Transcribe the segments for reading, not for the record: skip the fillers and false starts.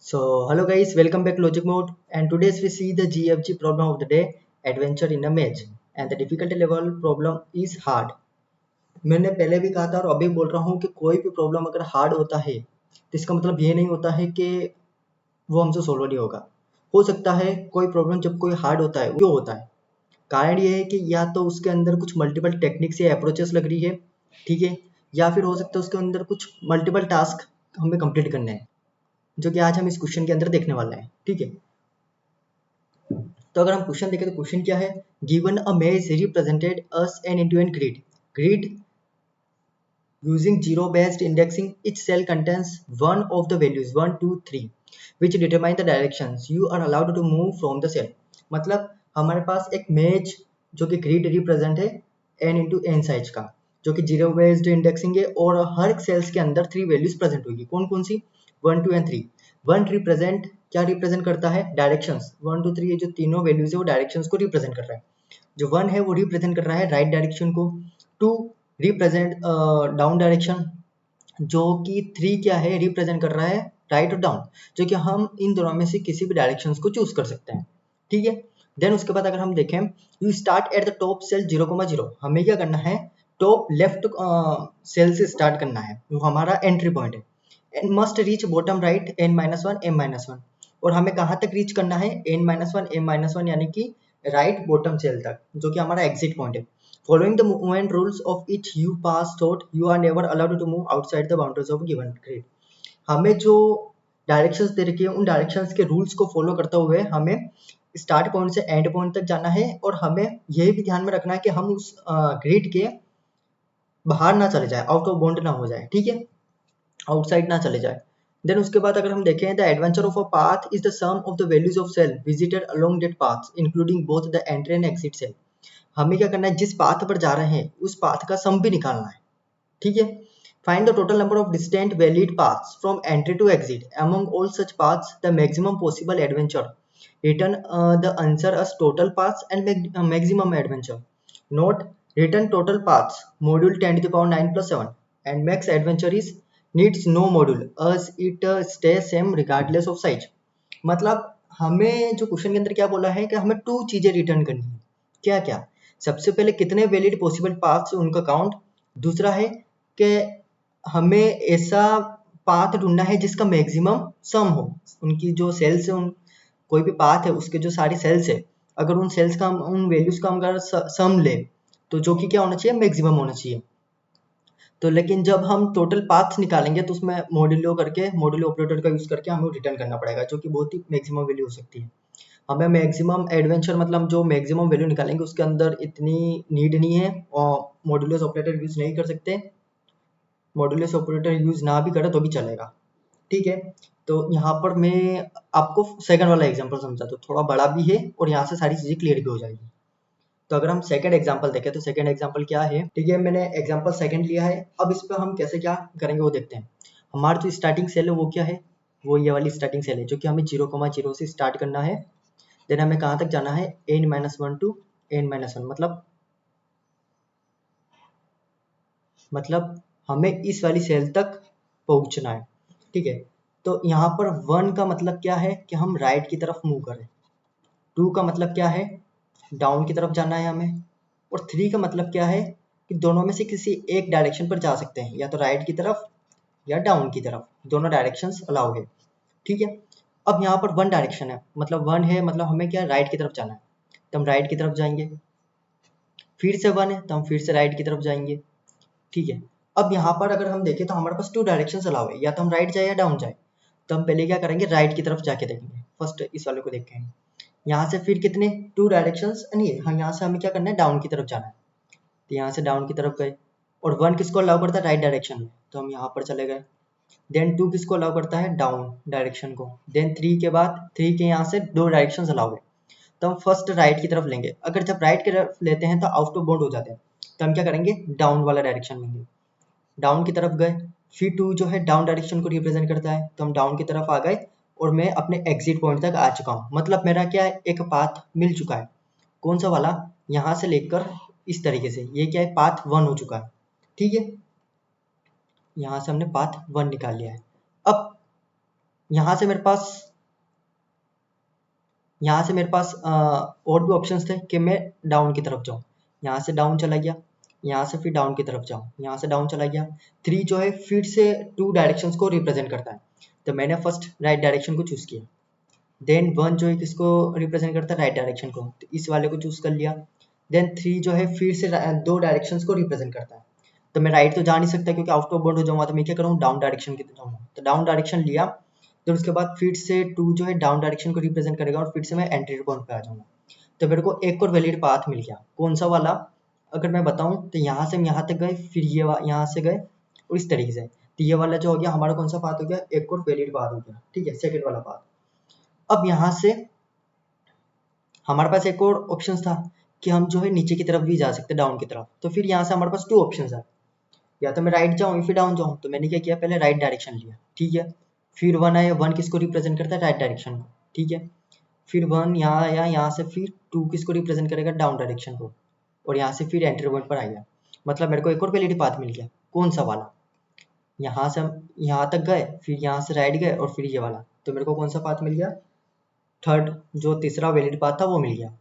Hello guys, welcome back to Logic Mode, and today's we see the GFG problem of the day, adventure in a maze, and the difficulty level problem is hard. मैंने पहले भी कहा था और अभी बोल रहा हूँ कि कोई भी प्रॉब्लम अगर हार्ड होता है तो इसका मतलब ये नहीं होता है कि वो हमसे सोल्व नहीं होगा। हो सकता है कोई प्रॉब्लम जब कोई हार्ड होता है क्यों होता है, कारण ये है कि या तो उसके अंदर कुछ मल्टीपल टेक्निक्स या अप्रोचेस लग रही है, ठीक है, या फिर हो सकता है उसके अंदर कुछ मल्टीपल टास्क हमें कंप्लीट करने हैं, जो कि आज हम इस क्वेश्चन के अंदर देखने वाले हैं। ठीक है, तो अगर हम क्वेश्चन देखें तो क्वेश्चन क्या है, given a maze represented as an into grid grid using zero based indexing, each cell contains one of the values 1 2 3 which determine the directions you are allowed to move from the cell। मतलब हमारे पास एक मेज जो कि grid represent है n into N size का, जो कि जीरो बेस्ड इंडेक्सिंग है और हर एक सेल्स के अंदर 3 वैल्यूज प्रेजेंट होगी। कौन कौन सी? 1 2 एंड 3। 1 रिप्रेजेंट क्या रिप्रेजेंट करता है? डायरेक्शंस। 1 2 3 ये जो तीनों वैल्यूज है वो डायरेक्शंस को रिप्रेजेंट कर रहा है। जो 1 है वो रिप्रेजेंट कर रहा है राइट डायरेक्शन को। 2 रिप्रेजेंट डाउन डायरेक्शन, जो कि 3 क्या है? रिप्रेजेंट कर रहा है राइट और डाउन, जो कि हम इन दोनों में से किसी भी डायरेक्शन को चूज कर सकते हैं। ठीक है, देन उसके बाद अगर हम देखें, you start at the top cell 0,0। हमें क्या करना है? टॉप लेफ्ट सेल से स्टार्ट करना है, वो हमारा एंट्री पॉइंट है। And must reach bottom right n-1 m-1। और हमें कहाँ तक रीच करना है? n-1 m-1 यानी कि राइट बॉटम सेल तक, जो कि हमारा एग्जिट पॉइंट है। Following the movement rules of each you pass thought you are never allowed to move outside the boundaries of given grid. हमें जो डायरेक्शंस दे रखी है उन डायरेक्शंस के रूल्स को फॉलो करते हुए हमें स्टार्ट पॉइंट से एंड पॉइंट तक जाना है, और हमें यह भी ध्यान में रखना है कि हम उस ग्रिड के बाहर ना चले जाए, आउट ऑफ बाउंड ना हो जाए। ठीक है, आउटसाइड ना चले जाए। देन उसके बाद अगर हम देखें, the adventure of a path is the sum of the values of cell visited along that path including both the entry and exit cell. हमें क्या करना है? जिस पाथ पर जा रहे हैं उस पाथ का सम भी निकालना है। ठीक है, find the total number of distant valid paths from entry to exit among all such paths, the maximum possible adventure. Return the answer as total paths and maximum adventure. Note, return total paths module 10 to the power 9 plus 7 and max adventure is needs no module as it stays same regardless of size। मतलब हमें जो question के अंदर क्या बोला है कि हमें 2 चीजें रिटर्न करनी है। क्या क्या? सबसे पहले कितने वैलिड पॉसिबल पाथ्स उनका काउंट। दूसरा है कि हमें ऐसा पाथ ढूंढना है जिसका मैक्सिमम सम हो, उनकी जो सेल्स है, उन कोई भी पाथ है उसके जो सारी सेल्स है, अगर उन सेल्स का हम उन वैल्यूज का हम अगर सम ले तो जो कि क्या होना चाहिए? मैक्सिमम होना चाहिए। तो लेकिन जब हम टोटल पाथ्स निकालेंगे तो उसमें मॉड्यूलो करके, मॉड्यूलो ऑपरेटर का यूज करके हमें रिटर्न करना पड़ेगा, जो कि बहुत ही मैक्सिमम वैल्यू हो सकती है। हमें मैक्सिमम एडवेंचर मतलब जो मैक्सिमम वैल्यू निकालेंगे उसके अंदर इतनी नीड नहीं है, और मॉड्यूलस ऑपरेटर यूज नहीं कर सकते। मॉड्यूलस ऑपरेटर यूज ना भी करे तो भी चलेगा। ठीक है, तो यहाँ पर मैं आपको सेकंड वाला एग्जांपल समझा, तो थोड़ा बड़ा भी है और यहाँ से सारी चीजें क्लियर भी हो जाएगी। तो अगर हम सेकंड एग्जांपल देखें तो सेकंड एग्जांपल क्या है? ठीक है, मैंने एग्जांपल सेकंड लिया है। अब इस पर हम कैसे क्या करेंगे वो देखते हैं। हमारा जो स्टार्टिंग सेल है वो क्या है? वो ये वाली स्टार्टिंग सेल है, जो कि हमें 0,0 से स्टार्ट करना है। देन हमें कहाँ तक जाना है? n-1 टू n-1, मतलब हमें इस वाली सेल तक पहुंचना है। ठीक है, तो यहाँ पर 1 का मतलब क्या है कि हम राइट की तरफ मूव करें। 2 का मतलब क्या है? डाउन की तरफ जाना है हमें। और 3 का मतलब क्या है कि दोनों में से किसी एक डायरेक्शन पर जा सकते हैं, या तो राइट की तरफ या डाउन की तरफ, दोनों डायरेक्शंस अलाउ है। ठीक है, अब यहाँ पर 1 डायरेक्शन है, मतलब 1 है, मतलब हमें क्या? राइट की तरफ जाना है, तो हम राइट की तरफ जाएंगे। फिर से 1 है तो हम फिर से राइट की तरफ जाएंगे। ठीक है, अब यहाँ पर अगर हम देखें तो हमारे पास 2 डायरेक्शंस अलाउ है, या तो हम राइट जाए या डाउन जाए। तो हम पहले क्या करेंगे? राइट की तरफ जाके देखेंगे, फर्स्ट इस वाले को देखेंगे। यहाँ से फिर कितने? 2 डायरेक्शंस नहीं, हम यहाँ से हमें क्या करना है? डाउन की तरफ जाना है। तो यहाँ से डाउन की तरफ गए, और 1 किसको अलाउ करता है? राइट डायरेक्शन में, तो हम यहाँ पर चले गए। देन 2 किसको अलाउ करता है? डाउन डायरेक्शन को। देन 3 के बाद 3 के यहाँ से 2 डायरेक्शंस अलाउ है, तो हम फर्स्ट राइट की तरफ लेंगे। अगर जब राइट की तरफ लेते हैं तो आउट ऑफ बाउंड हो जाते हैं, तो हम क्या करेंगे? डाउन वाला डायरेक्शन लेंगे। डाउन की तरफ गए, फिर 2 जो है डाउन डायरेक्शन को रिप्रेजेंट करता है, तो हम डाउन की तरफ आ गए और मैं अपने एग्जिट पॉइंट तक आ चुका हूँ। मतलब मेरा क्या है? एक पाथ मिल चुका है। कौन सा वाला? यहाँ से लेकर इस तरीके से, ये क्या है? पाथ 1 हो चुका है। ठीक है, यहाँ से हमने पाथ 1 निकाल लिया है। अब यहाँ से मेरे पास और भी ऑप्शंस थे कि मैं डाउन की तरफ जाऊँ। यहाँ से डाउन चला गया, यहाँ से फिर डाउन की तरफ जाऊँ, यहाँ से डाउन चला गया। 3 जो है फिर से 2 डायरेक्शंस को रिप्रेजेंट करता है, तो मैंने फर्स्ट राइट डायरेक्शन को चूज़ किया। देन 1 जो है किसको रिप्रेजेंट करता है, राइट डायरेक्शन को, तो इस वाले को चूज़ कर लिया। देन 3 जो है फिर से 2 डायरेक्शंस को रिप्रेजेंट करता है, तो मैं राइट तो जा नहीं सकता क्योंकि आउट ऑफ बाउंड हो जाऊंगा, तो मैं क्या करूँ, डाउन डायरेक्शन की तरफ जाऊँगा। तो डाउन डायरेक्शन लिया, तो उसके बाद फिर से 2 जो है डाउन डायरेक्शन को रिप्रेजेंट करेगा और फिर से मैं एंट्री पॉइंट पे आ जाऊंगा। तो मेरे को एक और वैलिड पाथ मिल गया। कौन सा वाला, अगर मैं बताऊं तो यहाँ से हम यहाँ तक गए, फिर ये यहाँ से गए और इस तरीके से, तो ये वाला जो हो गया हमारा कौन सा पाथ हो गया, एक और वैलिड पाथ हो गया। ठीक है, सेकंड वाला पाथ। अब यहाँ से हमारे पास एक और ऑप्शन था कि हम जो है नीचे की तरफ भी जा सकते हैं, डाउन की तरफ। तो फिर यहाँ से हमारे पास 2 ऑप्शन है, या तो मैं राइट जाऊँ या फिर डाउन जाऊँ। तो मैंने क्या किया, पहले राइट डायरेक्शन लिया। ठीक है, फिर 1 आया, 1 किसको रिप्रेजेंट करता है, राइट डायरेक्शन को। ठीक है, फिर 1 यहाँ आया, यहाँ से फिर 2 किसको रिप्रेजेंट करेगा, डाउन डायरेक्शन को, और यहाँ से फिर एंट्री पॉइंट पर आ गया। मतलब मेरे को एक और वैलिड पाथ मिल गया। कौन सा वाला, यहाँ से हम यहाँ तक गए, फिर यहाँ से राइट गए और फिर ये वाला, तो मेरे को कौन सा पाथ मिल गया, थर्ड जो तीसरा वैलिड पाथ था वो मिल गया।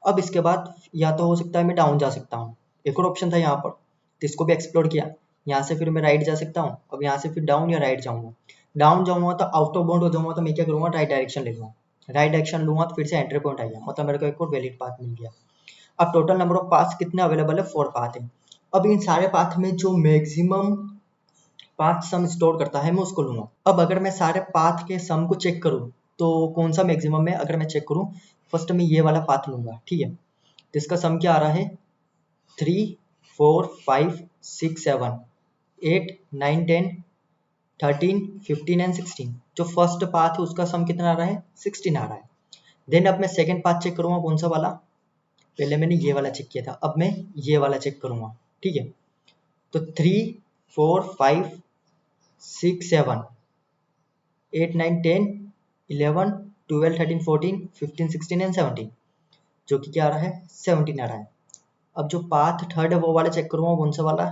अब इसके बाद या तो हो सकता है मैं डाउन जा सकता हूँ, एक और ऑप्शन था यहाँ पर, तो इसको भी एक्सप्लोर किया। यहाँ से फिर मैं राइट जा सकता हूँ। अब यहाँ से फिर डाउन या राइट जाऊँगा। डाउन जाऊँगा तो आउट ऑफ बाउंड हो जाऊँगा, तो मैं क्या करूँगा, राइट डायरेक्शन ले लूँगा। राइट डायरेक्शन लूँगा तो फिर से एंट्री पॉइंट आ गया, मतलब मेरे को एक और वैलिड पाथ मिल गया। अब टोटल नंबर ऑफ पाथ्स कितने अवेलेबल है, 4 पाथ है। अब इन सारे पाथ में जो मैक्सिमम पाथ सम स्टोर करता है मैं उसको लूँगा। अब अगर मैं सारे पाथ के सम को चेक करूँ तो कौन सा मैक्सिमम है, अगर मैं चेक करूँ, फर्स्ट मैं ये वाला पाथ लूँगा। ठीक है, तो इसका सम क्या आ रहा है, 3 4 5 6 7 8 9 10 13 15 एंड 16। जो फर्स्ट पाथ है उसका सम कितना आ रहा है, 16 आ रहा है। देन अब मैं सेकंड पाथ चेक करूँगा, कौन सा वाला, पहले मैंने ये वाला चेक किया था, अब मैं ये वाला चेक करूँगा। ठीक है, तो 3 4 5 6 7 8 9 10 11 12 13 14 15 16 एंड 17, जो कि क्या आ रहा है, 17 आ रहा है। अब जो पाथ थर्ड है वो वाला चेक करूँगा, कौन सा वाला,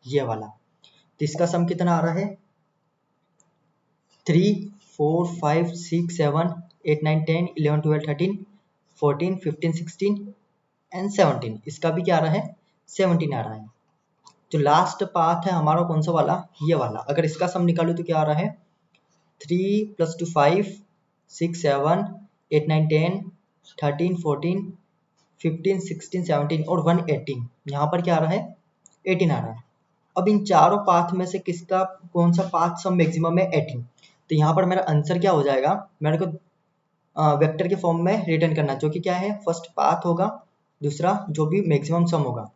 ये वाला, तो इसका सम कितना आ रहा है, 3 4 5 6 7 8 9 10 11 12 13 14 15 16 एंड 17, इसका भी क्या आ रहा है, 17 आ रहा है। जो लास्ट पाथ है हमारा कौन सा वाला, ये वाला, अगर इसका सम निकालूं तो क्या आ रहा है, 3 + 2 5 6 7 8 9 10 13 14 15 16 17 और 1 18, यहाँ पर क्या आ रहा है, 18 आ रहा है। अब इन चारों पाथ में से किसका कौन सा पाथ सम मैक्सिमम है, 18। तो यहाँ पर मेरा आंसर क्या हो जाएगा, मेरे को वेक्टर के फॉर्म में रिटर्न करना, जो कि क्या है, फर्स्ट पाथ होगा, दूसरा जो भी मैक्सिमम सम होगा।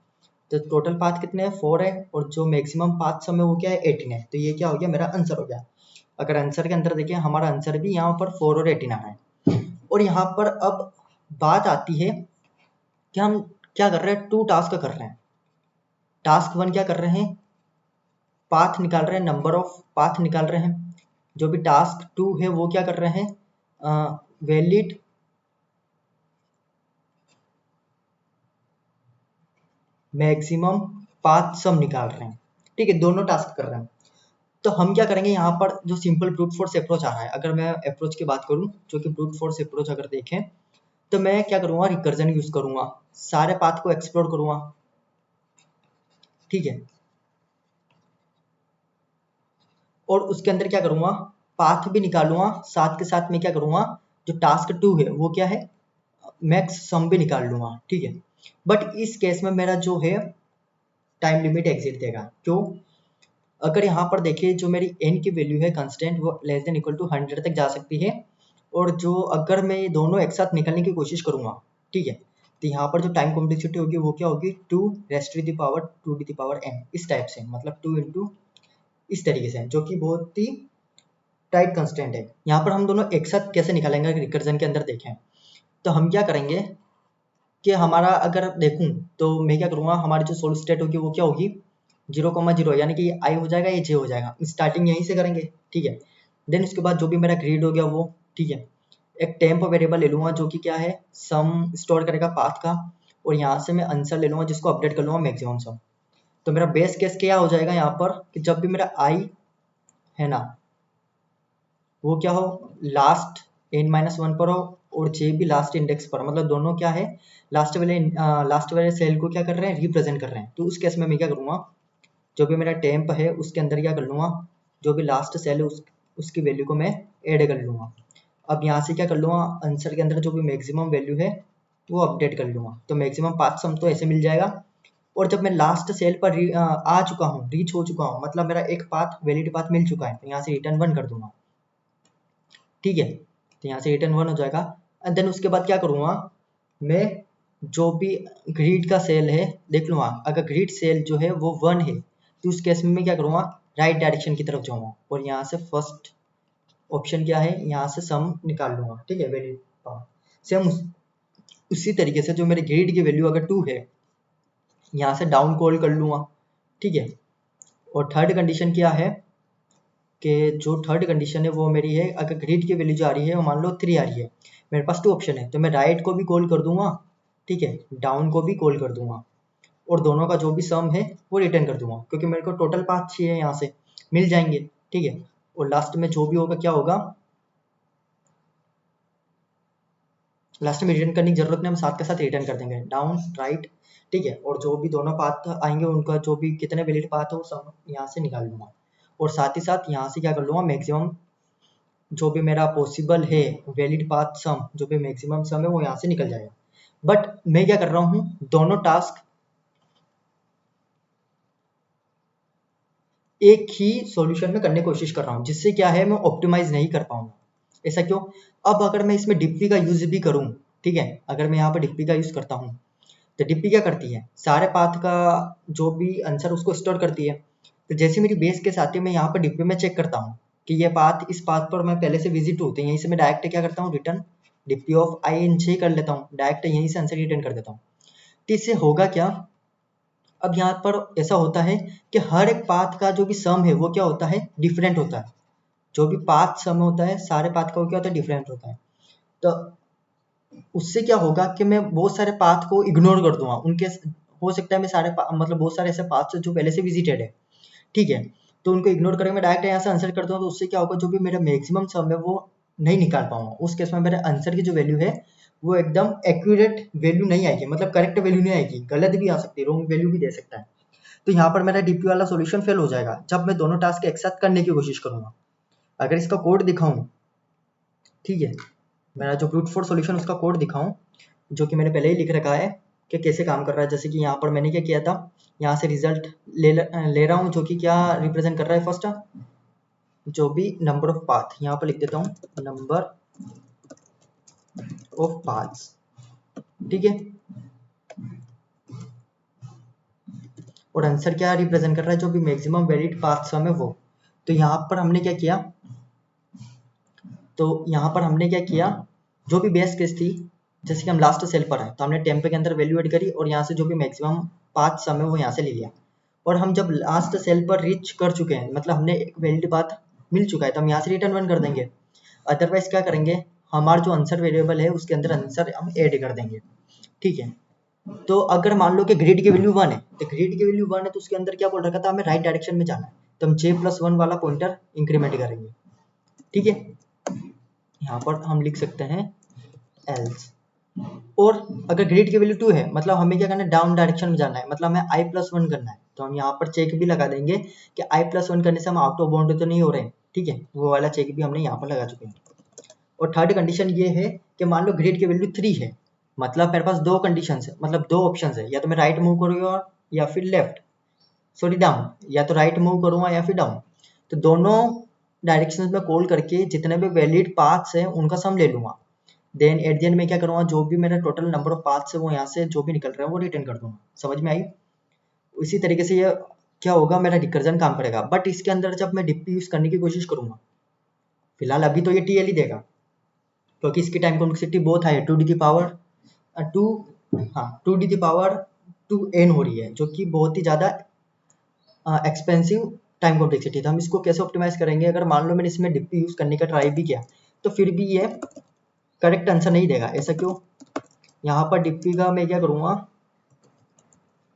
तो टोटल पाथ कितने हैं, 4 है, और जो मैक्सिमम पाथ सम है वो क्या है, 18 है। तो ये क्या हो गया, मेरा आंसर हो गया। अगर आंसर के अंदर देखिए, हमारा आंसर भी यहाँ पर 4 और 18 आ रहा है। और यहाँ पर अब बात आती है कि हम क्या कर रहे हैं, 2 टास्क कर रहे हैं। टास्क 1 क्या कर रहे हैं, पाथ निकाल रहे हैं, नंबर ऑफ पाथ निकाल रहे हैं। जो भी टास्क 2 है वो क्या कर रहे हैं, वैलिड मैक्सिमम पाथ सम निकाल रहे हैं। ठीक है, दोनों टास्क कर रहे हैं। तो हम क्या करेंगे, यहाँ पर जो सिंपल ब्रूट फोर्स अप्रोच आ रहा है, अगर मैं अप्रोच की बात करूँ, जो कि ब्रूट फोर्स अप्रोच अगर देखें, तो मैं क्या करूँगा, रिकर्जन यूज करूँगा, सारे पाथ को एक्सप्लोर करूँगा। ठीक है, और उसके अंदर क्या करूँगा, पाथ भी निकालूंगा, साथ के साथ मैं क्या करूँगा, जो टास्क 2 है वो क्या है, मैक्स सम भी निकाल लूँगा। ठीक है, बट इस केस में मेरा जो है टाइम लिमिट एग्जिट देगा। क्यों, अगर यहाँ पर देखिए जो मेरी n की वैल्यू है कांस्टेंट, वो लेस देन इक्वल टू 100 तक जा सकती है। और जो अगर मैं ये दोनों एक साथ निकालने की कोशिश करूँगा, ठीक है, तो यहाँ पर जो टाइम कॉम्प्लेक्सिटी होगी वो क्या होगी, 2 raised to the power 2 to the power n, इस टाइप से, मतलब 2 इंटू इस तरीके से, जो कि बहुत ही टाइट कंस्टेंट है। यहाँ पर हम दोनों एक साथ कैसे निकालेंगे, रिकर्जन के अंदर देखें, तो हम क्या करेंगे कि हमारा अगर देखूं तो मैं क्या करूँगा, हमारी जो सोल्व स्टेट होगी वो क्या होगी, 0,0, यानी कि आई हो जाएगा, ये जे हो जाएगा। स्टार्टिंग यहीं से करेंगे। ठीक है, देन उसके बाद जो भी मेरा ग्रिड हो गया वो, ठीक है, एक टेम्प वेरिएबल ले लूँगा जो कि क्या है, सम स्टोर करेगा पाथ का, और यहाँ से मैं आंसर ले लूँगा जिसको अपडेट कर लूँगा मैक्सिमम सम। तो मेरा बेस केस क्या हो जाएगा यहाँ पर, कि जब भी मेरा आई है ना, वो क्या हो, लास्ट n-1 पर हो और जे भी लास्ट इंडेक्स पर, मतलब दोनों क्या है, लास्ट वाले सेल को क्या कर रहे हैं, रिप्रेजेंट कर रहे हैं। तो उस केस में मैं क्या करूँगा, जो भी मेरा टेम्प है उसके अंदर क्या कर लूँगा, जो भी लास्ट सेल है उसकी वैल्यू को मैं ऐड कर लूँगा। अब यहाँ से क्या कर लूँगा, आंसर के अंदर जो भी मैक्सिमम वैल्यू है वो अपडेट कर लूँगा। तो मैक्सिमम पाथ सम तो ऐसे मिल जाएगा। और जब मैं लास्ट सेल पर आ चुका हूँ, रीच हो चुका हूँ, मतलब मेरा एक पाथ वैलिड पाथ मिल चुका है, तो यहाँ से रिटर्न 1 कर दूंगा। ठीक है, तो यहाँ से रिटर्न 1 हो जाएगा। एंड देन उसके बाद क्या करूँगा, मैं जो भी ग्रिड का सेल है देख लूँगा, अगर ग्रिड सेल जो है वो 1 है तो उस केस में मैं क्या करूँगा, राइट डायरेक्शन की तरफ जाऊँगा और यहाँ से फर्स्ट ऑप्शन क्या है, यहाँ से सम निकाल लूँगा। ठीक है, वैल्यू सेम उसी तरीके से जो मेरे ग्रिड की वैल्यू अगर 2 है, यहाँ से डाउन कॉल कर लूँगा। ठीक है, और थर्ड कंडीशन क्या है कि जो थर्ड कंडीशन है वो मेरी है, अगर ग्रिड की वैल्यू जो आ रही है वो मान लो 3 आ रही है, मेरे पास 2 ऑप्शन है, तो मैं राइट को भी कॉल कर दूंगा, ठीक है, डाउन को भी कॉल कर दूंगा और दोनों का जो भी सम है वो रिटर्न कर दूंगा, क्योंकि मेरे को टोटल पाथ चाहिए, यहाँ से मिल जाएंगे। ठीक है, और लास्ट में जो भी होगा क्या होगा, लास्ट में रिटर्न करने की जरूरत नहीं, हम साथ के साथ रिटर्न कर देंगे डाउन राइट। ठीक है, और जो भी दोनों पाथ आएंगे उनका जो भी कितने वैलिड पाथ है वो सब यहाँ से निकाल लूंगा, और साथ ही साथ यहाँ से क्या कर लूंगा, मैक्सिमम जो भी मेरा पॉसिबल है वैलिड पाथ सम, जो भी मैक्सिमम सम है वो यहाँ से निकल जाएगा। बट मैं क्या कर रहा हूँ, दोनों टास्क एक ही सॉल्यूशन में करने की कोशिश कर रहा हूँ, जिससे क्या है मैं ऑप्टिमाइज नहीं कर पाऊंगा। ऐसा क्यों, अब अगर मैं इसमें डिप्पी का यूज भी करूँ, ठीक है, अगर मैं यहाँ पर डिप्पी का यूज करता हूँ, तो डिप्पी क्या करती है, सारे पाथ का जो भी आंसर उसको स्टोर करती है। तो जैसे मेरी बेस केस आती है, मैं यहाँ पर डिप्पी में चेक करता हूँ कि ये पाथ, इस पाथ पर मैं पहले से विजिट हूँ, तो यहीं से मैं डायरेक्ट क्या करता हूँ, return D P of i N j कर लेता हूँ, डायरेक्ट यहीं से आंसर रिटर्न कर देता हूँ। तो इससे होगा क्या, अब यहाँ पर ऐसा होता है कि हर एक पाथ का जो भी सम है वो क्या होता है, डिफरेंट होता है। जो भी पाथ सम होता है सारे पाथ का वो क्या होता है, डिफरेंट होता है। तो उससे क्या होगा कि मैं बहुत सारे पाथ को इग्नोर कर दूंगा, उनके हो सकता है मैं मतलब बहुत सारे ऐसे पाथ जो पहले से विजिटेड है, ठीक है, तो उनको इग्नोर करके मैं डायरेक्ट यहाँ से आंसर करता हूँ, तो उससे क्या होगा, जो भी मेरा मैक्सिमम सम है वो नहीं निकाल पाऊंगा। उस केस में मेरे आंसर की जो वैल्यू है वो एकदम एक्यूरेट वैल्यू नहीं आएगी, मतलब करेक्ट वैल्यू नहीं आएगी, गलत भी आ सकती है, रॉन्ग वैल्यू भी दे सकता है। तो यहाँ पर मेरा डीपी वाला सॉल्यूशन फेल हो जाएगा जब मैं दोनों टास्क एक साथ करने की कोशिश करूंगा। अगर इसका कोड दिखाऊं, ठीक है, मेरा जो ब्रूट फोर्स सॉल्यूशन उसका कोड दिखाऊं, जो कि मैंने पहले ही लिख रखा है कि कैसे काम कर रहा है। जैसे कि यहाँ पर मैंने क्या किया था, यहाँ से रिजल्ट ले रहा हूँ, जो कि क्या रिप्रेजेंट कर रहा है, फर्स्ट जो भी नंबर ऑफ पाथ, यहाँ पर लिख देता हूँ नंबर ऑफ पाथ्स। ठीक है, और आंसर क्या रिप्रेजेंट कर रहा है, जो भी मैक्सिमम वैलिड पाथ सम है वो। तो यहाँ पर हमने क्या किया, तो यहाँ पर हमने क्या किया, जो भी बेस केस थी, जैसे कि हम लास्ट सेल पर है तो हमने टेम्प के अंदर वैल्यू ऐड करी और यहाँ से जो भी मैक्सिमम पाथ सम है वो यहाँ से ले लिया। और हम जब लास्ट सेल पर रीच कर चुके हैं, मतलब हमने एक वैलिड पाथ मिल चुका है, तो हम यहाँ से रिटर्न 1 कर देंगे। अदरवाइज क्या करेंगे, हमारा जो आंसर वेरिएबल है उसके अंदर आंसर हम ऐड कर देंगे। ठीक है, तो अगर मान लो कि ग्रिड की वैल्यू 1 है, तो ग्रिड की वैल्यू 1 है तो उसके अंदर क्या बोल रखा था, हमें राइट डायरेक्शन में जाना है, तो हम j+1 वाला पॉइंटर इंक्रीमेंट करेंगे। ठीक है, यहाँ पर हम लिख सकते हैं एल्स। और अगर ग्रिड की वैल्यू 2 है, मतलब हमें क्या करना है, डाउन डायरेक्शन में जाना है, मतलब हमें i+1 करना है, तो हम यहाँ पर चेक भी लगा देंगे कि i+1 करने से हम आउट ऑफ बाउंड्री तो नहीं हो रहे हैं। ठीक है, वो वाला चेक भी हमने यहाँ पर लगा चुके हैं। और थर्ड कंडीशन ये है कि मान लो ग्रिड की वैल्यू 3 है, मतलब मेरे पास दो कंडीशन है, मतलब दो ऑप्शन है, या तो मैं राइट मूव करूँगा या फिर लेफ्ट, सॉरी डाउन, या तो राइट मूव करूँगा या फिर डाउन। तो दोनों डायरेक्शन में कॉल करके जितने भी वैलिड पाथ्स हैं उनका सम ले लूंगा। देन एट द एंड में क्या करूँगा, जो भी मेरा टोटल नंबर ऑफ पाथ्स है वो यहाँ से जो भी निकल रहा है वो रिटर्न कर दूंगा। समझ में आई? इसी तरीके से ये क्या होगा, मेरा रिकर्जन काम करेगा। बट इसके अंदर जब मैं डिप्पी यूज करने की कोशिश करूंगा, फिलहाल अभी तो ये टीएल ही देगा, क्योंकि इसकी टाइम कॉम्प्लेक्सिटी बहुत हाई है, 2 डी की पावर 2, हाँ 2 डी की पावर 2n हो रही है, जो कि बहुत ही ज़्यादा एक्सपेंसिव टाइम कॉम्प्लेक्सिटी था। हम इसको कैसे ऑप्टिमाइज करेंगे, अगर मान लो मैंने इसमें डिप्पी यूज करने का ट्राई भी किया तो फिर भी ये करेक्ट आंसर नहीं देगा। ऐसा क्यों, यहाँ पर डिप्पी का मैं क्या करूँगा,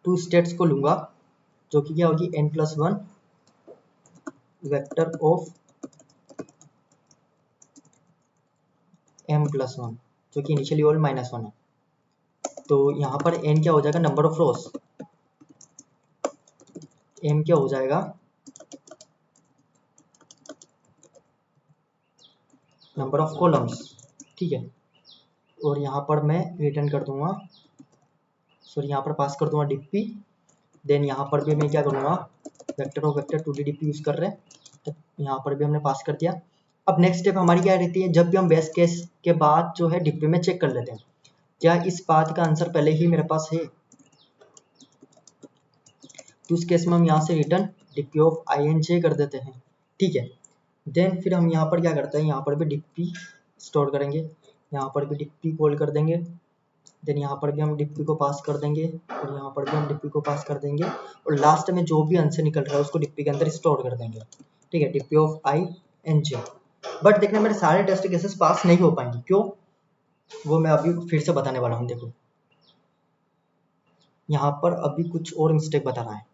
2 स्टेट्स को लूँगा, जो कि क्या होगी n+1 वेक्टर ऑफ m+1 जो कि इनिशियली वैल्यू -1 है। तो यहाँ पर n क्या हो जाएगा, नंबर ऑफ रोज, m क्या हो जाएगा, नंबर ऑफ कॉलम्स, ठीक है। और यहाँ पर मैं रिटर्न कर दूंगा, सॉरी यहाँ पर पास कर दूंगा डिप्पी। देन यहाँ पर भी मैं क्या करूँगा, vector of vector 2D DP use कर रहे हैं, तो यहाँ पर भी हमने पास कर दिया। अब नेक्स्ट स्टेप हमारी क्या रहती है, जब भी हम बेस्ट केस के बाद जो है डिप्पी में चेक कर लेते हैं क्या इस पाथ का आंसर पहले ही मेरे पास है, तो उस केस में हम यहाँ से रिटर्न डिप्पी ऑफ INJ कर देते हैं, ठीक है। देन फिर हम यहाँ पर क्या करते हैं, यहाँ पर भी डिप्पी स्टोर करेंगे, यहाँ पर भी डिप्पी कॉल कर देंगे। देन यहाँ पर भी हम डिप्पी को पास कर देंगे और यहाँ पर भी हम डिप्पी को पास कर देंगे और लास्ट में जो भी आंसर निकल रहा है उसको डिप्पी के अंदर स्टोर कर देंगे, ठीक है, डिप्पी ऑफ INJ। बट देखना मेरे सारे टेस्ट केसेस पास नहीं हो पाएंगे, क्यों, वो मैं अभी फिर से बताने वाला हूँ। देखो यहाँ पर अभी कुछ और मिस्टेक बता रहा है,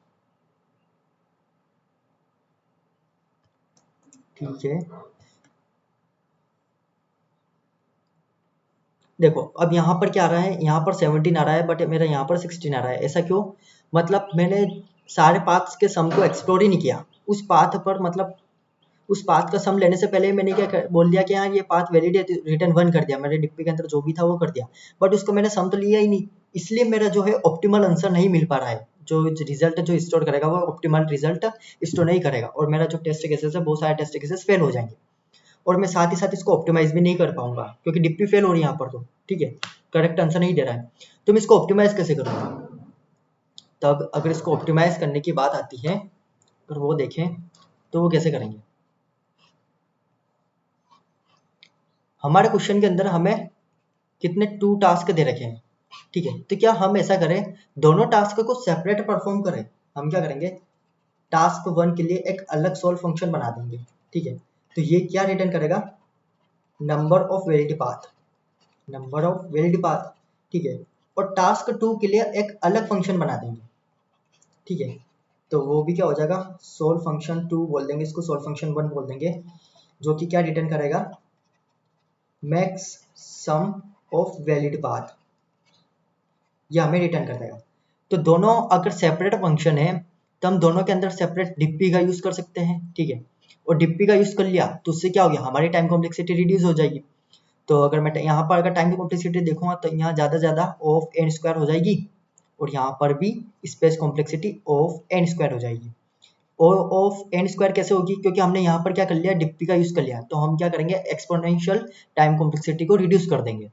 ठीक है। देखो अब यहाँ पर क्या आ रहा है, यहाँ पर 17 आ रहा है बट मेरा यहाँ पर 16 आ रहा है, ऐसा क्यों, मतलब मैंने सारे पाथ्स के सम को एक्सप्लोर ही नहीं किया उस पाथ पर, मतलब उस पाथ का सम लेने से पहले मैंने क्या बोल दिया कि हाँ ये पाथ वैलिड है, रिटर्न 1 कर दिया, मेरे डिप्पी के अंदर जो भी था वो कर दिया, बट उसको मैंने सम तो लिया ही नहीं, इसलिए मेरा जो है ऑप्टिमल आंसर नहीं मिल पा रहा है, जो रिजल्ट जो स्टोर करेगा वो ऑप्टिमल रिजल्ट स्टोर नहीं करेगा और मेरा जो टेस्ट केसेस है बहुत सारे टेस्ट केसेस फेल हो जाएंगे और मैं साथ ही साथ इसको ऑप्टिमाइज भी नहीं कर पाऊंगा क्योंकि डिप्पी फेल हो रही है यहाँ पर, तो ठीक है, करेक्ट आंसर नहीं दे रहा है, तो मैं इसको ऑप्टिमाइज कैसे करूँगा। तब अगर इसको ऑप्टिमाइज करने की बात आती है, अगर वो देखें तो वो कैसे करेंगे, हमारे क्वेश्चन के अंदर हमें कितने 2 टास्क दे रखे हैं, ठीक है, तो क्या हम ऐसा करें दोनों टास्क को सेपरेट परफॉर्म करें, हम क्या करेंगे टास्क 1 के लिए एक अलग सॉल्व फंक्शन बना देंगे, ठीक है, तो ये क्या रिटर्न करेगा, number of valid path, number of valid path, ठीक है, और टास्क 2 के लिए एक अलग फंक्शन बना देंगे, ठीक है, तो वो भी क्या हो जाएगा सोल्व फंक्शन 2 बोल देंगे, इसको सोल्व फंक्शन 1 बोल देंगे, जो कि क्या रिटर्न करेगा max sum of valid path, ये हमें रिटर्न कर देगा। तो दोनों अगर सेपरेट फंक्शन है तो हम दोनों के अंदर सेपरेट डिप्पी का यूज कर सकते हैं, ठीक है, और डिप्पी का यूज कर लिया तो उससे क्या हो गया हमारी टाइम कॉम्प्लेक्सिटी रिड्यूस हो जाएगी। तो अगर मैं यहाँ पर अगर टाइम की कॉम्प्लेक्सिटी देखूंगा तो यहाँ ज़्यादा ज़्यादा ऑफ एन स्क्वायर हो जाएगी और यहाँ पर भी space complexity of n square हो जाएगी। और ऑफ एन स्क्वायर कैसे होगी, क्योंकि हमने यहाँ पर क्या कर लिया डिप्पी का यूज कर लिया, तो हम क्या करेंगे एक्सपोनेंशियल टाइम कॉम्प्लेक्सिटी को रिड्यूस कर देंगे।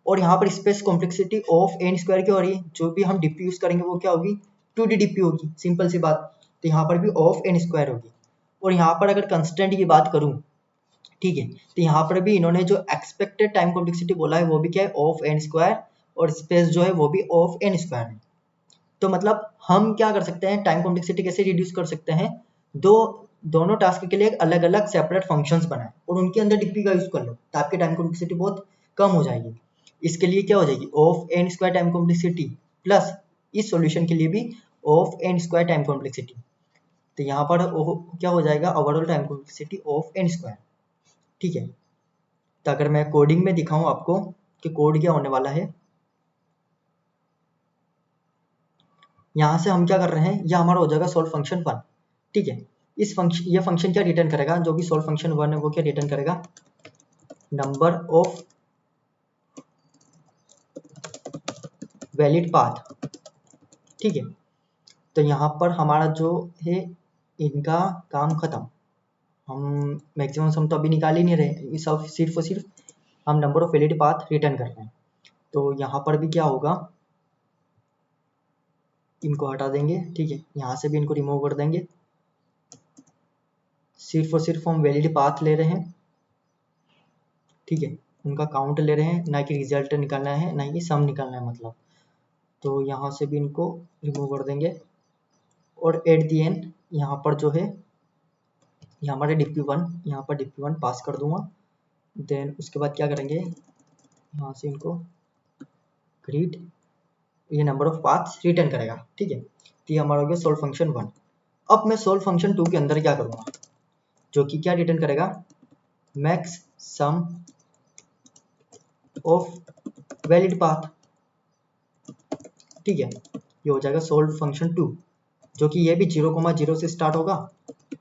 और यहाँ पर space complexity of n square क्या हो रही है, जो भी हम डिप्पी यूज करेंगे वो क्या होगी 2D डिप्पी होगी, सिंपल सी बात, तो यहाँ पर भी ऑफ एन स्क्वायर होगी। और यहाँ पर अगर कंस्टेंट की बात करूँ, ठीक है, तो यहाँ पर भी इन्होंने जो एक्सपेक्टेड टाइम कॉम्प्लेक्सिटी बोला है वो भी क्या है ऑफ एन स्क्वायर और स्पेस जो है वो भी ऑफ एन स्क्वायर है। तो मतलब हम क्या कर सकते हैं टाइम कॉम्प्लेक्सिटी कैसे रिड्यूस कर सकते हैं, दोनों टास्क के लिए अलग अलग सेपरेट फंक्शंस बनाए और उनके अंदर डिप्पी का यूज कर लो तो आपकी टाइम कॉम्प्लेक्सिटी बहुत कम हो जाएगी। इसके लिए क्या हो जाएगी of n square time complexity plus इस सॉल्यूशन के लिए भी of n square time complexity, तो यहाँ पर क्या हो जाएगा overall time complexity of n square, ठीक है। तो अगर मैं कोडिंग में दिखाऊं आपको कि कोड क्या होने वाला है, यहाँ से हम क्या कर रहे हैं, यह हमारा हो जाएगा सोल्व फंक्शन 1, ठीक है। इस फंक्शन ये फंक्शन क्या रिटर्न करेगा, जो भी सोल्व फंक्शन 1 है वो क्या रिटर्न करेगा नंबर ऑफ वैलिड पाथ, ठीक है। तो यहाँ पर हमारा जो है इनका काम खत्म, हम मैक्सिमम सम तो अभी निकाल ही नहीं रहे, ये सब सिर्फ और सिर्फ हम number of valid path return कर रहे हैं। तो यहाँ पर भी क्या होगा इनको हटा देंगे, ठीक है, यहाँ से भी इनको रिमूव कर देंगे, सिर्फ और सिर्फ हम वैलिड पाथ ले रहे हैं, ठीक है, उनका काउंट ले रहे हैं, ना कि रिजल्ट निकालना है ना ही सम निकालना है मतलब। तो यहाँ से भी इनको रिमूव कर देंगे और एट दी एंड यहाँ पर जो है ये हमारे DP1, यहाँ पर DP1 पास कर दूंगा। देन उसके बाद क्या करेंगे यहाँ से इनको ग्रीड, ये नंबर ऑफ पाथ्स रिटर्न करेगा, ठीक है, तो ये हमारा हो गया सोल्व फंक्शन 1। अब मैं सोल्व फंक्शन 2 के अंदर क्या करूँगा, जो कि क्या रिटर्न करेगा max sum of valid path. ठीक है, ये हो जाएगा सोल्व फंक्शन 2, जो कि ये भी 0,0 से स्टार्ट होगा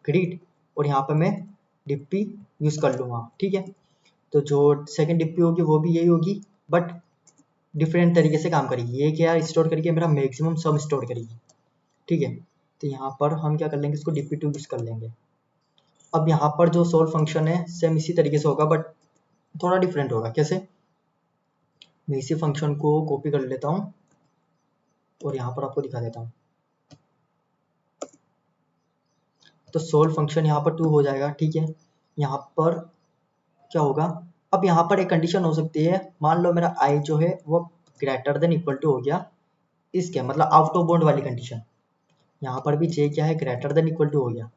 ग्रीड, और यहाँ पे मैं डिप्पी यूज कर लूंगा। ठीक है, तो जो सेकंड डिप्पी होगी वो भी यही होगी, बट डिफरेंट तरीके से काम करेगी। ये क्या स्टोर करेगी, मेरा मैक्सिमम सम स्टोर करेगी। ठीक है, तो यहाँ पर हम क्या कर लेंगे, इसको डिप्पी 2 यूज कर लेंगे। अब यहाँ पर जो सोल्व फंक्शन है सेम इसी तरीके से होगा, बट थोड़ा डिफरेंट होगा। कैसे, मैं इसी फंक्शन को कॉपी कर लेता हूँ और यहाँ पर आपको दिखा देता हूँ। तो सोल्व फंक्शन यहाँ पर 2 हो जाएगा। ठीक है, यहाँ पर क्या होगा, अब यहाँ पर एक कंडीशन हो सकती है, मान लो मेरा आई जो है वो ग्रेटर देन इक्वल टू हो गया इसके, मतलब आउट ऑफ बाउंड वाली कंडीशन। यहाँ पर भी जे क्या है, ग्रेटर देन इक्वल टू हो गया,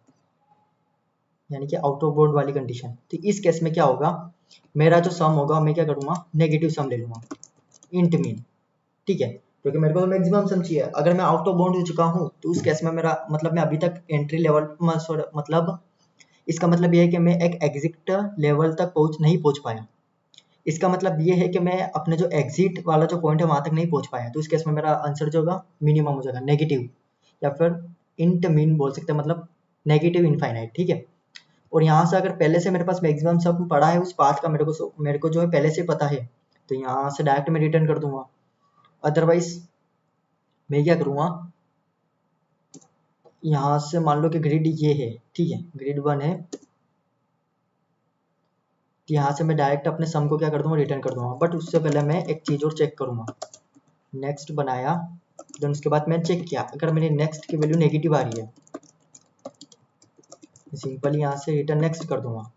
यानी कि आउट ऑफ बाउंड वाली कंडीशन। तो इस केस में क्या होगा, मेरा जो सम होगा मैं क्या करूँगा, नेगेटिव सम ले लूँगा, इंट मीन। ठीक है, क्योंकि मेरे को तो मैक्सिमम सम चाहिए। अगर मैं आउट ऑफ बाउंड हो चुका हूँ तो उस केस में मेरा मतलब मैं अभी तक एंट्री लेवल मतलब इसका मतलब ये है कि मैं एक एग्जिट लेवल तक नहीं पहुंच पाया। इसका मतलब ये है कि मैं अपने जो एग्जिट वाला जो पॉइंट है वहां तक नहीं पहुंच पाया। तो इस केस में मेरा आंसर जो होगा मिनिमम हो जाएगा, नेगेटिव, या फिर इंट मीन बोल सकते हैं, मतलब नेगेटिव इनफाइनाइट। ठीक है, और यहाँ से अगर पहले से मेरे पास मैक्सिमम सब पड़ा है उस पाथ का, मेरे को जो है पहले से पता है, तो यहाँ से डायरेक्ट मैं रिटर्न कर दूंगा। अदरवाइज मैं क्या करूँगा, यहाँ से मान लो कि ग्रिड ये है, ठीक है, ग्रिड 1 है, तो यहाँ से मैं डायरेक्ट अपने सम को क्या कर दूंगा, रिटर्न कर दूंगा। बट उससे पहले मैं एक चीज़ और चेक करूँगा। नेक्स्ट बनाया, देन उसके बाद मैं चेक किया, अगर मेरी नेक्स्ट की वैल्यू नेगेटिव आ रही है, सिंपली यहाँ से रिटर्न नेक्स्ट कर दूंगा।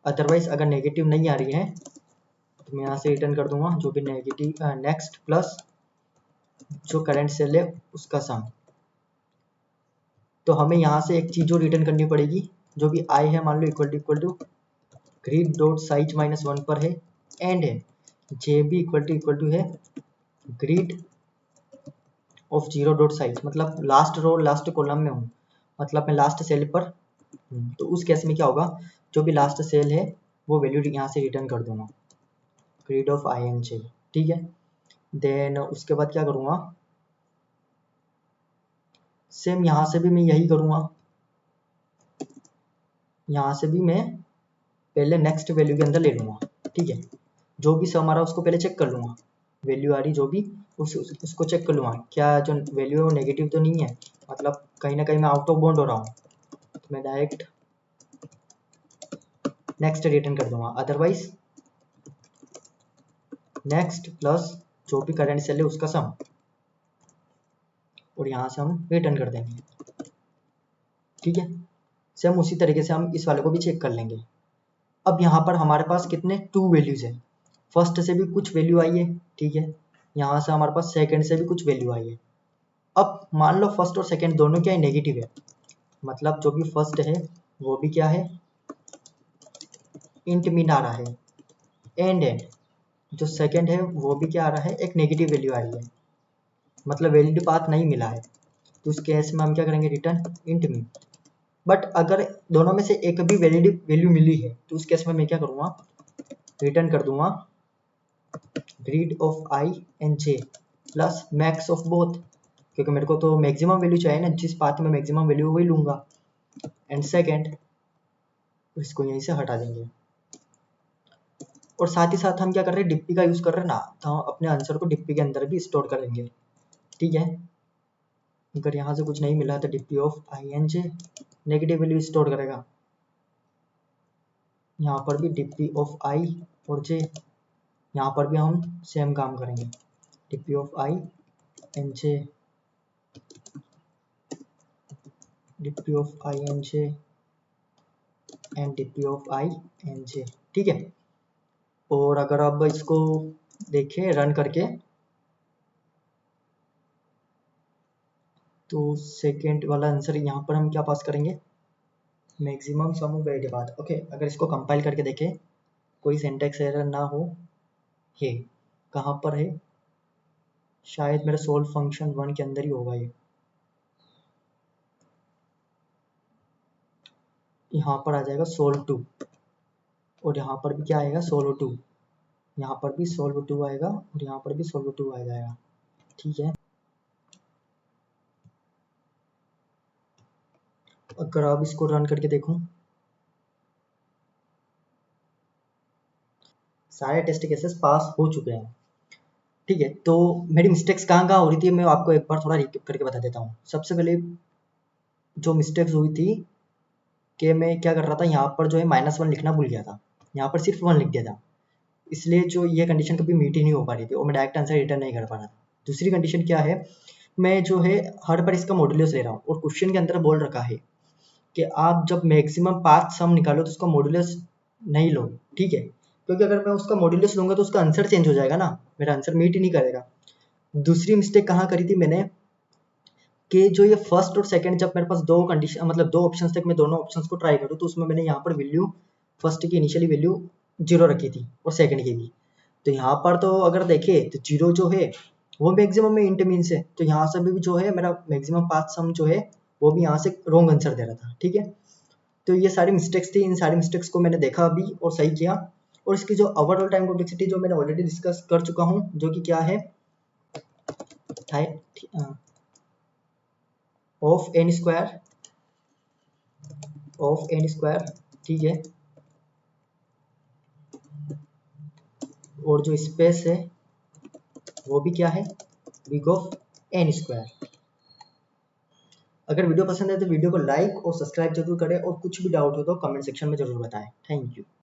अदरवाइज अगर नेगेटिव नहीं आ रही है तो मैं यहाँ से रिटर्न कर दूंगा जो भी नेगेटिव नेक्स्ट प्लस जो करंट सेल है उसका सम। तो हमें यहाँ से एक चीज़ जो रिटर्न करनी पड़ेगी, जो भी आई है मान लो equal to grid dot size -1 पर है, एंड है जे भी इक्वल टू है ग्रिड ऑफ 0 डॉट साइज, मतलब लास्ट रो लास्ट कॉलम में हूँ, मतलब मैं लास्ट सेल पर हूँ। तो उस केस में क्या होगा, जो भी लास्ट सेल है वो वैल्यू यहाँ से रिटर्न कर दूंगा, grid of i N j. ठीक है, देन उसके बाद क्या करूँगा, सेम यहाँ से भी मैं यही करूँगा। यहाँ से भी मैं पहले नेक्स्ट वैल्यू के अंदर ले लूँगा। ठीक है, जो भी सम आ रहा है उसको पहले चेक कर लूँगा, वैल्यू आ रही जो भी उसको चेक कर लूँगा, क्या जो वैल्यू है वो नेगेटिव तो नहीं है, मतलब कहीं ना कहीं मैं आउट ऑफ बाउंड हो रहा हूँ, तो मैं डायरेक्ट नेक्स्ट रिटर्न कर दूंगा। अदरवाइज नेक्स्ट प्लस जो भी करंट सेल है उसका सम, और यहाँ से हम रिटर्न कर देंगे। ठीक है, सेम उसी तरीके से हम इस वाले को भी चेक कर लेंगे। अब यहाँ पर हमारे पास कितने 2 वैल्यूज है, फर्स्ट से भी कुछ वैल्यू आई है, ठीक है, यहाँ से हमारे पास सेकंड से भी कुछ वैल्यू आई है। अब मान लो फर्स्ट और सेकंड दोनों क्या है, नेगेटिव है, मतलब जो भी फर्स्ट है वो भी क्या है, इंट मीन आ रहा है, एंड जो सेकंड है वो भी क्या आ रहा है, एक नेगेटिव वैल्यू आ रही है, मतलब वैलिड पाथ नहीं मिला है। तो उस केस में हम क्या करेंगे, रिटर्न इंट मीन। बट अगर दोनों में से एक भी वैलिड वैल्यू मिली है तो उस केस में मैं क्या करूँगा, रिटर्न कर दूंगा grid of I and J plus max of both, क्योंकि मेरे को तो मैक्सिमम वैल्यू चाहिए ना, जिस पाथ में मैक्सिमम वैल्यू वही लूंगा। एंड सेकेंड, इसको यहीं से हटा देंगे, और साथ ही साथ हम क्या कर रहे हैं, डिप्पी का यूज कर रहे हैं ना, तो हम अपने आंसर को डिप्पी के अंदर भी स्टोर करेंगे। ठीक है, अगर यहाँ से कुछ नहीं मिला तो dp of i N j negative value store करेगा, यहाँ पर भी डिप्पी ऑफ आई और जे, यहाँ पर भी हम सेम काम करेंगे, dp of i N j, dp of i N j and dp of i N j. ठीक है, और अगर अब इसको देखें रन करके, तो सेकेंड वाला आंसर यहाँ पर हम क्या पास करेंगे, maximum some of valid path. Okay, अगर इसको कंपाइल करके देखें, कोई सिंटेक्स एरर ना हो, ये कहाँ पर है, शायद मेरे सोल्व फंक्शन 1 के अंदर ही होगा ये, यहाँ पर आ जाएगा सोल्व 2, और यहाँ पर भी क्या आएगा, सोल्व 2। यहाँ पर भी सोल्व टू आएगा और यहाँ पर भी सोल्व टू आ जाएगा। ठीक है, अगर आप इसको रन करके देखूं, सारे टेस्ट केसेस पास हो चुके हैं। ठीक है, तो मेरी मिस्टेक्स कहाँ कहाँ हो रही थी मैं आपको एक बार थोड़ा रिकैप करके बता देता हूँ। सबसे पहले जो मिस्टेक्स हुई थी कि मैं क्या कर रहा था, यहाँ पर जो है -1 लिखना भूल गया था, यहाँ पर सिर्फ 1 लिख दिया था, इसलिए जो ये कंडीशन कभी मीट ही नहीं हो पा रही थी और मैं डायरेक्ट आंसर रिटर्न नहीं कर पा रहा था। दूसरी कंडीशन क्या है, मैं जो है हर बार इसका मॉड्यूलस ले रहा हूँ और क्वेश्चन के अंदर बोल रखा है कि आप जब मैक्सिमम 5 सम निकालो तो उसका मॉड्यूलस नहीं लो। ठीक है, क्योंकि अगर मैं उसका मॉड्यूलस लूंगा तो उसका आंसर चेंज हो जाएगा ना, मेरा आंसर मीट ही नहीं करेगा। दूसरी मिस्टेक कहाँ करी थी मैंने कि जो ये फर्स्ट और सेकंड, जब मेरे पास दो कंडीशन मतलब दो ऑप्शंस थे, मैं दोनों ऑप्शंस को ट्राई करूँ, तो उसमें मैंने यहाँ पर वैल्यू फर्स्ट की इनिशियली वैल्यू 0 रखी थी और सेकंड की भी। तो यहाँ पर तो अगर देखें तो 0 जो है वो मैक्सिमम में इंट मीन्स है, तो यहाँ से भी जो है मेरा मैक्सिमम 5 सम जो है वो भी यहाँ से रॉन्ग आंसर दे रहा था। ठीक है, तो ये सारी मिस्टेक्स थी, इन सारी मिस्टेक्स को मैंने देखा अभी और सही किया। और इसकी जो ओवरऑल टाइम कॉम्प्लेक्सिटी जो मैंने ऑलरेडी डिस्कस कर चुका हूँ, जो कि क्या है ऑफ एन स्क्वायर। ठीक है, और जो स्पेस है वो भी क्या है, बिग ऑफ एन स्क्वायर। अगर वीडियो पसंद है तो वीडियो को लाइक और सब्सक्राइब जरूर करें और कुछ भी डाउट हो तो कमेंट सेक्शन में जरूर बताएं। Thank you.